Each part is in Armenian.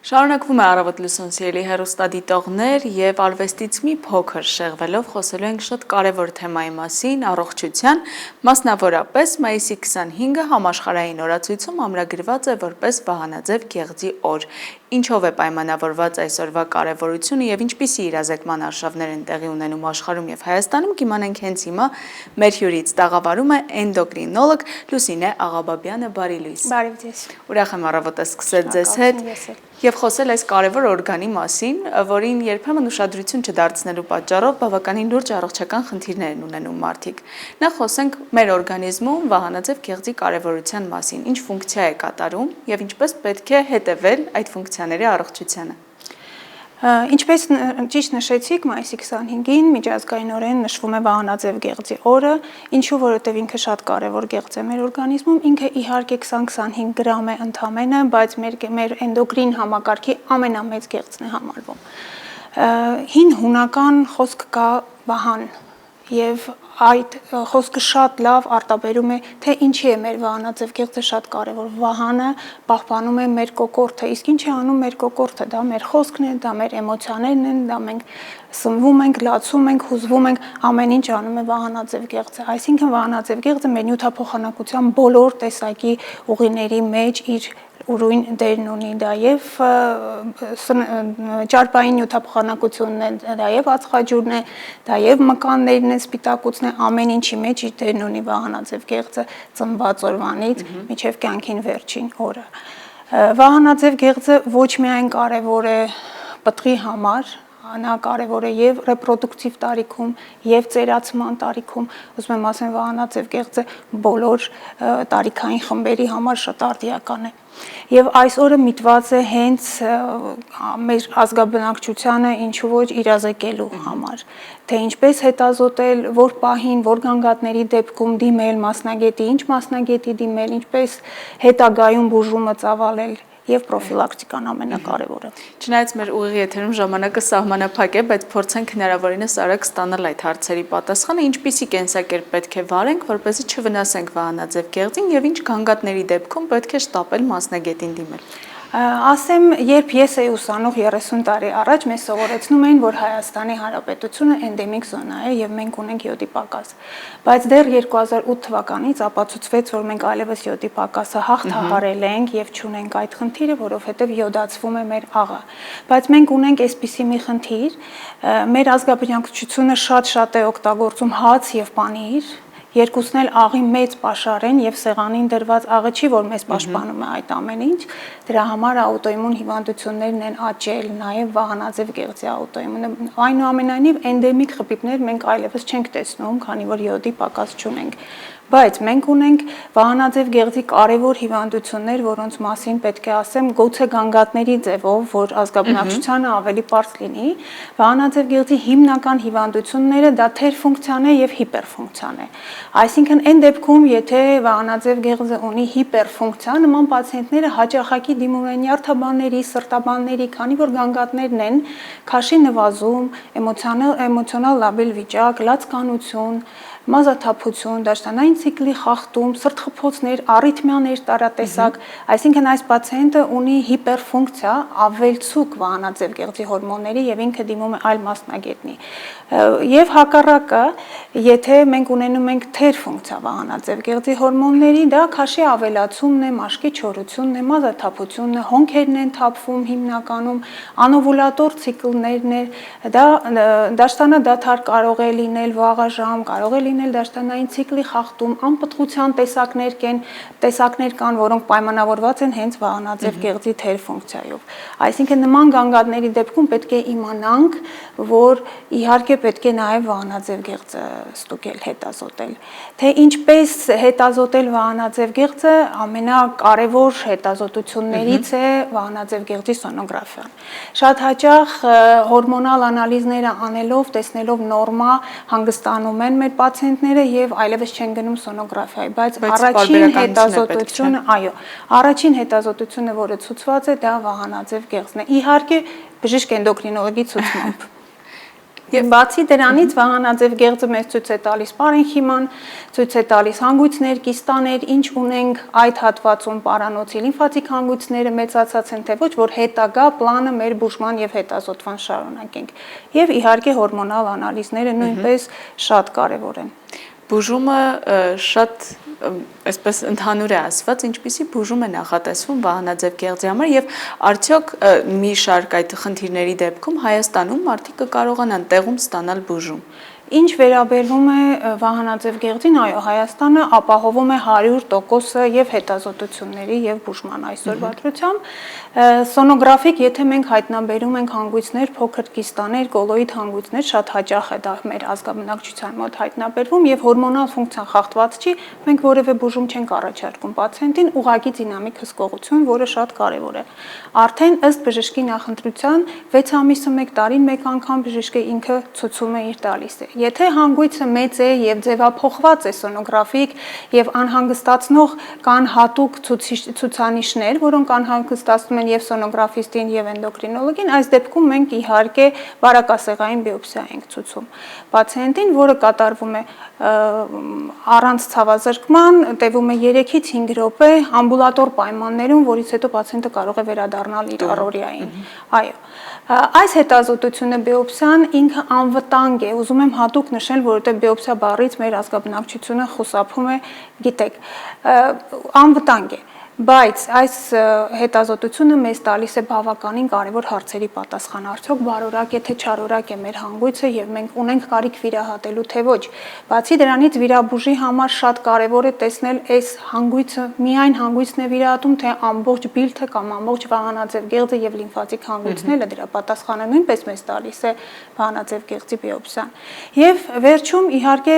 Շարունակվում է առավոտ լուսոն սիրելի հեռուստադիտողներ եւ արվեստից մի փոքր շեղվելով խոսելու ենք շատ կարևոր թեմայի մասին, առողջության, մասնավորապես մայիսի 25-ը համաշխարհային օրացույցում ամրագրված է որպես Վահանաձև գեղձի օր։ Ինչով է պայմանավորված այսօրվա կարևորությունը եւ ինչպիսի իրազեկման արշավներ են տեղի ունենում աշխարհում եւ Հայաստանում, կիմանանք հենց հիմա մեր հյուրից տաղավարում է էնդոկրինոլոգ Լուսինե Աղաբաբյանը, բարի լույս։ Բարի ձեզ։ Ուրախ եմ առավոտը սկսել ձեզ հետ եւ խոսել այս կարևոր օրգանի մասին, որին երբեմն ուշադրություն չդարձնելու պատճառով բավականին լուրջ առողջական խնդիրներ են ունենում մարդիկ։ Նախ խոսենք մեր օրգանիզմում Վահանաձև գեղձի կարևորության մասին, ինչ ֆունկցիա է կատարում եւ ինչպես պետք է հետեւել այդ ֆունկցիաների առողջությանը։ Ինչպես ճիշտ նշեցիք, մայիսի 25-ին միջազգայինորեն նշվում է Վահանաձև գեղձի օրը, ինչու որովհետև ինքը շատ կարևոր գեղձ է մեր օրգանիզմում, ինքը իհարկե 20-25 գրամ է ընդամենը, բայց մեր էնդոկրին համակարգի ամենամեծ գեղձն է համարվում։ Հին հունական խոսք կա վահան, եւ այդ խոսքը շատ լավ արտաբերում է, թե ինչի է մեր Վահանաձև գեղձը շատ կարևոր։ Վահանը պահպանում է մեր կոկորդը, իսկ ինչ է անում մեր կոկորդը, դա մեր խոսքն է, դա մեր էմոցիաներն են, դա մենք սնվում ենք, լացում ենք, հուզվում ենք, ամեն ինչ անում է Վահանաձև գեղձը։ Այսինքն Վահանաձև գեղձը մեր նյութափոխանակության բոլոր տեսակի ուղիների մեջ իր ուրույն դերն ունի, դա եւ ճարպային նյութափոխանակությունն է, դա եւ ածխաջուրն է, դա եւ մկաններն է, սպիտակուցն է, ամեն ինչի մեջ իր դերն ունի Վահանաձև գեղձը ծնված օրվանից մինչեւ կյանքին վերջին օրը։ Վահանաձև գեղձը ոչ միայն կարևոր է պտղի համար, նա կարևոր է եւ ռեպրոդուկտիվ տարիքում եւ ծերացման տարիքում, ուզում եմ ասեմ Վահանաձև գեղձը բոլոր տարիքային խմբերի համար շատ արդիական է։ Եվ այս օրը միտված է հենց մեր ազգաբնակչությանը ինչու ոչ իրազեկելու համար, թե ինչպես հետազոտել, որ պահին, որ գանգատների դեպքում դիմել մասնագետի, ինչ մասնագետի դիմել, ինչպես հետագայում բուժումը ծավալել եւ պրոֆիլակտիկան ամենակարևորը։ Չնայած մեր ուղիղ եթերում ժամանակը սահմանափակ է, բայց փորձենք հնարավորինս արագ ստանալ այդ հարցերի պատասխանը, ինչպիսի կենսակերպ պետք է վարենք, որպեսզի չվնասենք Վահանաձև գեղձին եւ ինչ գանգատների դեպքում պետք է շտապել մասնագետին դիմել։ Ասեմ, երբ ես էի ուսանող 30 տարի առաջ, մեզ սովորեցնում էին, որ Հայաստանի Հանրապետությունը էնդեմիկ զոնա է եւ մենք ունենք յոդի պակաս։ Բայց դեռ 2008 թվականից ապացուցվեց, որ մենք այլևս յոդի պակասը հաղթահարել ենք եւ չունենք այդ խնդիրը, որովհետեւ յոդացվում է մեր աղը։ Բայց մենք ունենք այսպիսի մի խնդիր, մեր ազգաբնակչությունը շատ է օգտագործում հաց եւ պանիր, երկուսն էլ աղի մեծ պաշար են եւ սեղանին դրված աղը չի, որ մեզ պաշտպանում է այդ ամեն ինչ, դրա համար աուտոիմուն հիվանդություններն են աճել, նաեւ Վահանաձև գեղձի աուտոիմունը, այնուամենայնիվ էնդեմիկ խփիպներ մենք այլևս չենք տեսնում, քանի որ յոդի պակաս չունենք, բայց մենք ունենք Վահանաձև գեղձի կարևոր հիվանդություններ, որոնց մասին պետք է ասեմ գուցե գանգատների ձևով, որ ազգաբնակչությանը ավելի պարզ լինի, Վահանաձև գեղձի հիմնական հիվանդությունները դա թերֆունկցիան է եւ հիպերֆունկցիան է։ Այսինքն այն դեպքում, եթե Վահանաձև գեղձը ունի հիպերֆունկցիա, նման պացիենտները հաճախակի դիմում են նյարդաբանների, սրտաբանների, քանի որ գանգատներն են քաշի նվազում, էմոցիոնալ լաբել վիճակ, լացկանություն, մազաթափություն, դաշտանային ցիկլի խախտում, սրտխփոցներ, առիթմիաներ տարատեսակ, այսինքն այս պացիենտը ունի հիպերֆունկցիա, ավելցուկ Վահանաձև գեղձի հորմոնների եւ ինքը դիմում է այլ մասնագետնի։ Եվ հակառակը, եթե մենք ունենում ենք թերֆունկցիա Վահանաձև գեղձի հորմոնների, դա քաշի ավելացումն է, մաշկի չորությունն է, մազաթափությունն է, հոնքերն են թափվում հիմնականում, անովուլատոր ցիկլներն է, դա դաշտանադադար կարող է լինել վաղաժամ, կարող է լինել դաշտանային ցիկլի խախտում, անպտղության տեսակներ կան, որոնք պայմանավորված են հենց Վահանաձև գեղձի թերֆունկցիայով։ Այսինքն նման գանգատների դեպքում պետք է իմանանք, որ իհարկե պետք է նաև Վահանաձև գեղձը ստուգել, հետազոտել։ Թե ինչպես հետազոտել Վահանաձև գեղձը, ամենակարևոր հետազոտություններից է Վահանաձև գեղձի սոնոգրաֆիան։ Շատ հաճախ հորմոնալ անալիզները անելով, տեսնելով նորմա հանգստանում են մեր պացիենտները եւ այլևս չեն գնում սոնոգրաֆիայի, բայց առաջին հետազոտությունը, որը ցուցված է, դա Վահանաձև գեղձն է։ Իհարկե, բժիշկ էնդոկրինոլոգի ցուցմամբ։ Եվ բացի դրանից վահանաձև գեղձը մեզ ցույց է տալիս պարենխիման, ցույց է տալիս հանգույցներ, կիստաներ, ինչ ունենք այդ հատվածում պարանոցի լիմֆատիկ հանգույցները մեծացած են, թե ոչ, որ հետագա պլանը մեր բուժման եւ հետազոտման շարունակենք։ Եվ իհարկե հորմոնալ անալիզները նույնպես շատ կարեւոր են։ Բուժումը շատ այսպես ընդհանուր է ասված, ինչպիսի բուժում է նախատեսվում վահանաձև գեղձի համար եւ արդյոք մի շարք այդ խնդիրների դեպքում Հայաստանում մարդիկ կկարողանան տեղում ստանալ բուժում։ Ինչ վերաբերվում է վահանաձև գեղձին, այո, Հայաստանը ապահովում է 100% եւ հետազոտությունների եւ բուժման այսօրվա դրությամբ։ Սոնոգրաֆիկ, եթե մենք հայտնաբերում ենք հանգույցներ, փոքր կիստաներ, կոլոիդ հանգույցներ, շատ հաճախ է դա մեր ազգաբնակչության մոտ հայտնաբերվում եւ հորմոնալ ֆունկցիան խախտված չի, մենք որևէ բուժում չենք առաջարկում պացիենտին, ուղղակի դինամիկ հսկողություն, որը շատ կարեւոր է։ Արդեն ըստ բժշկի նախընտրության 6 ամիսը 1 տարին մեկ անգամ բժիշկը ինքը ցուցում է իր տալիս է։ Եթե հանգույցը մեծ է եւ ձևափոխված է սոնոգրաֆիկ եւ անհանգստացնող կան հատուկ ցուցանիշներ, որոնք անհանգստացնում են եւ սոնոգրաֆիստին եւ էնդոկրինոլոգին, այս դեպքում մենք իհարկե բարակասեղային բիոպսիա ենք ցուցում պացիենտին, որը կատարվում է առանց ցավազրկման, տևում է 3-ից 5 րոպե ամբուլատոր պայմաններում, որից հետո պացիենտը կարող է վերադառնալ իր առօրյային։ Այո։ Այս հետազոտությունը բիոպսիան ինքը անվտանգ է, ուզում եմ հատուկ նշել, որովհետև բիոպսիա բառից մեր ազգաբնակչությունը խուսափում է, գիտեք, անվտանգ է, բայց այս հետազոտությունը մեզ տալիս է բավականին կարևոր հարցերի պատասխան, արդյոք բարորակ է թե չարորակ է մեր հանգույցը եւ մենք ունենք կարիք վիրահատելու թե ոչ։ Բացի դրանից վիրաբուժի համար շատ կարևոր է տեսնել այս հանգույցը միայն հանգույցն է վիրահատում, թե ամբողջ բիլթը կամ ամբողջ վահանաձև գեղձը եւ լիմֆատիկ հանգույցները, դրա պատասխանը նույնպես մեզ տալիս է վահանաձև գեղձի բիոպսիան։ Եվ վերջում իհարկե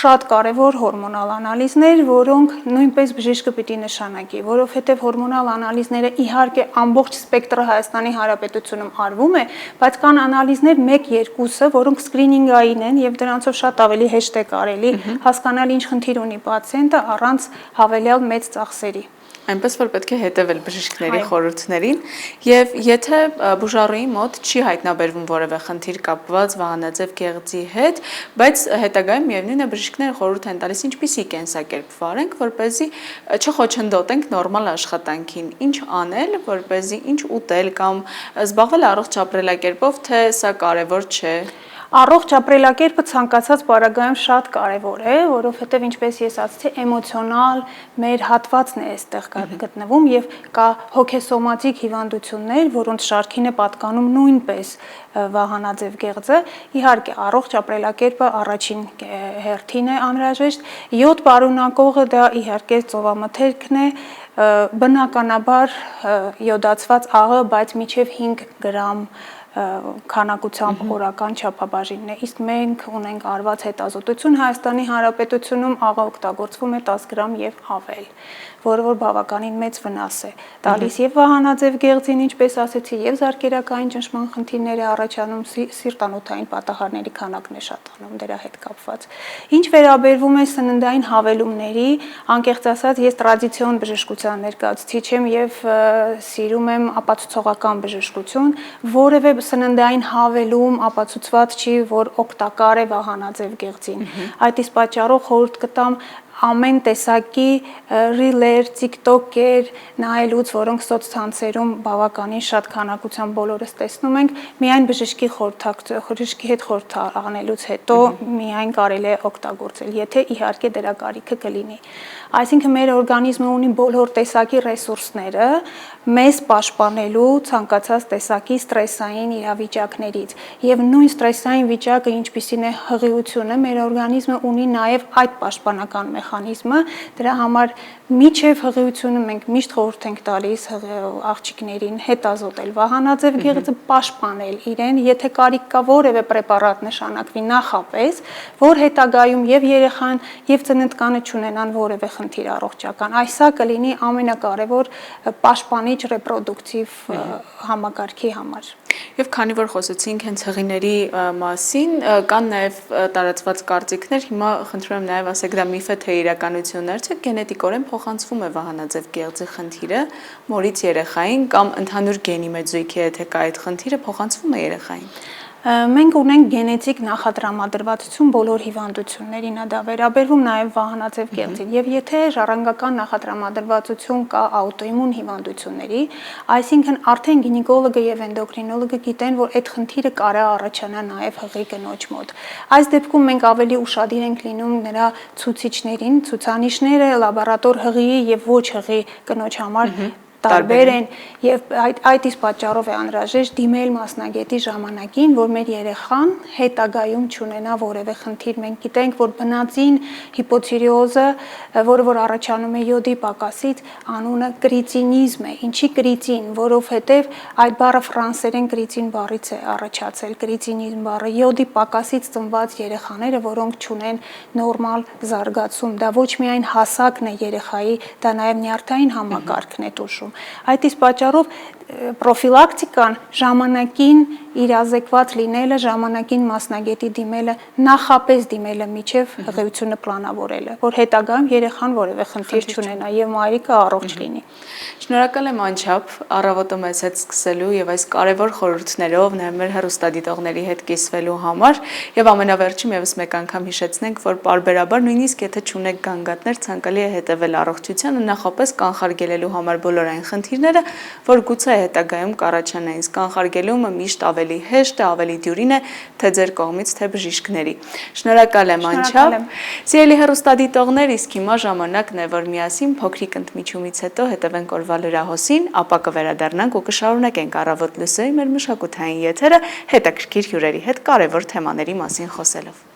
շատ կարևոր հորմոնալ անալիզներ, որոնք նույնպես բժիշկը պիտի նշանակի, որովհետև հորմոնալ անալիզները իհարկե ամբողջ սպեկտրը Հայաստանի Հանրապետությունում արվում է, բայց կան անալիզներ 1-2-ը, որոնք սկրինինգային են եւ դրանցով շատ ավելի հեշտ է կարելի հասկանալ ինչ խնդիր ունի պացիենտը առանց հավելյալ մեծ ծախսերի։ Այնպես որ պետք է հետևել բժիշկների խորհուրդներին եւ եթե բուժառուի մոտ չի հայտնաբերվում որևէ խնդիր կապված վահանաձև գեղձի հետ, բայց հետագայում միևնույն է բժիշկները խորհուրդ են տալիս ինչպիսի կենսակերպ վարենք, որպեսզի չխոչընդոտենք նորմալ աշխատանքին, ինչ անել, որպեսզի ինչ ուտել կամ զբաղվել առողջ ապրելակերպով, թե սա կարևոր չէ։ Առողջ ապրելակերպը ցանկացած պարագայում շատ կարևոր է, որովհետև ինչպես ես ասացի, էմոցիոնալ մեր հատվածն է այստեղ գտնվում եւ կա հոգեսոմատիկ հիվանդություններ, որոնց շարքին է պատկանում նույնպես վահանաձև գեղձը։ Իհարկե, առողջ ապրելակերպը առաջին հերթին է անհրաժեշտ։ Յոդ պարունակողը դա իհարկե ծովամթերքն է, բնականաբար յոդացված աղը, բայց մինչև 5 գրամ քանակությամբ օրական չափաբաժինն է, իսկ մենք ունենք արված հետազոտություն Հայաստանի Հանրապետությունում աղը օգտագործվում է 10 գրամ եւ ավել, որը որ բավականին մեծ վնաս է տալիս եւ վահանաձև գեղձին, ինչպես ասեցի, եւ զարկերակային ճնշման խնդիրներ է առաջանում, սիրտանոթային պատահարների քանակն է շատանում դրա հետ կապված։ Ինչ վերաբերվում է սննդային հավելումների, անկեղծ ասած, ես տրադիցիոն բժշկության ներկայացուցիչ եմ եւ սիրում եմ ապացուցողական բժշկություն, որևէ սննդային հավելում ապացուցված չի, որ օգտակար է վահանաձև գեղձին։ Այդ իսկ պատճառով խորհուրդ կտամ ամեն տեսակի ռիլեր, տիկտոկեր նայելուց, որոնք սոցցանցերում բավականին շատ քանակությամբ բոլորս տեսնում ենք, միայն բժշկի հետ խորհուրդ անելուց հետո միայն կարելի է օգտագործել, եթե իհարկե դրա կարիքը կլինի։ Այսինքն մեր օրգանիզմը ունի բոլոր տեսակի ռեսուրսները մեզ պաշտպանելու ցանկացած տեսակի ստրեսային իրավիճակներից եւ նույն ստրեսային վիճակը ինչպիսին է հղիությունը, մեր օրգանիզմը ունի նաեւ այդ պաշտպանական մեխանիզմը, դրա համար միջև հղիությունը մենք միշտ խորհուրդ ենք տալիս աղջիկներին հետազոտել վահանաձև գեղձը, պաշտպանել իրեն, եթե կարիք կա որևէ պրեպարատ նշանակվի նախապես, որ հետագայում եւ երեխան եւ ծննդկանը չունենան որևէ խնդիր առողջական, այսա կլինի ամենակարևոր պաշտպանիչ ռեպրոդուկտիվ համակարգի համար։ Եվ քանի որ խոսեցինք հենց հղիների մասին, կան նաև տարածված կարծիքներ, հիմա խնդրում եմ նաև ասեք դա միֆ է թե իրականություններ, թե գենետիկորեն փոխանցվում է վահանաձև գեղձի խնդիրը մորից երեխային կամ ընդհանուր գենի մեջ զույգի հետ է կա այդ խնդիրը փոխանցվում է երեխային։ Մենք ունենք գենետիկ նախատրամադրվածություն բոլոր հիվանդություններին, դա վերաբերվում նաև վահանաձև գեղձին, եւ եթե ժառանգական նախատրամադրվածություն կա աուտոիմուն հիվանդությունների, այսինքն արդեն գինեկոլոգը եւ էնդոկրինոլոգը գիտեն, որ այդ խնդիրը կարող է առաջանա նաև հղի կնոջ մոտ։ Այս դեպքում մենք ավելի ուշադիր ենք լինում նրա ցուցիչներին, ցուցանիշները լաբորատոր հղի եւ ոչ հղի կնոջ համար տարբեր են եւ այդ իսկ պատճառով է անհրաժեշտ դիմել մասնագետի ժամանակին, որ մեր երեխան հետագայում չունենա որևէ խնդիր։ Մենք գիտենք, որ բնածին հիպոթիրեոզը, որը որ առաջանում է յոդի պակասից, անունը կրիծինիզմ է։ Ինչի կրիծին, որովհետեւ այդ բառը ֆրանսերեն կրիծին բառից է առաջացել, կրիծինիզմ բառը յոդի պակասից ծնված երեխաները, որոնք չունեն նորմալ զարգացում, դա ոչ միայն հասակն է երեխայի, դա նաեւ նյարդային համակարգն է տուժում։ Այդ իսկ պատճառով պրոֆիլակտիկան ժամանակին իրազեկված լինելը, ժամանակին մասնագետի դիմելը, նախապես դիմելը միջև հղիությունը պլանավորելը, որ հետագայում երեխան որևէ խնդիր չունենա եւ մայրիկը առողջ լինի։ Շնորհակալ եմ անչափ առավոտը մեզ հետ սկսելու եւ այս կարեւոր խորհուրդներով նաեւ մեր հեռուստադիտողների հետ կիսվելու համար եւ ամենավերջում եւս մեկ անգամ հիշեցնենք, որ պարբերաբար նույնիսկ եթե չունեք գանգատներ, ցանկալի է հետևել առողջությանը, նախապես կանխարգելելու համար բոլոր այն խնդիրները, որ գուցե հետագայում կառաջանային։ Կանխարգելումը միշտ ավելի հեշտ է, ավելի դյուրին է թե ձեր կողմից, թե բժիշկների։ Շնորհակալ եմ անչափ։ Սիրելի հեռուստադիտողներ, իսկ հիմա ժամանակն է, որ միասին փոքրիկ ընդմիջումից հետո հետևենք օրվա լրահոսին, ապա կվերադառնանք ու կշարունակենք Առավոտ լուսոյի մեր մշակութային եթերը հետաքրքիր հյուրերի հետ կարևոր թեմաների մասին խոսելով։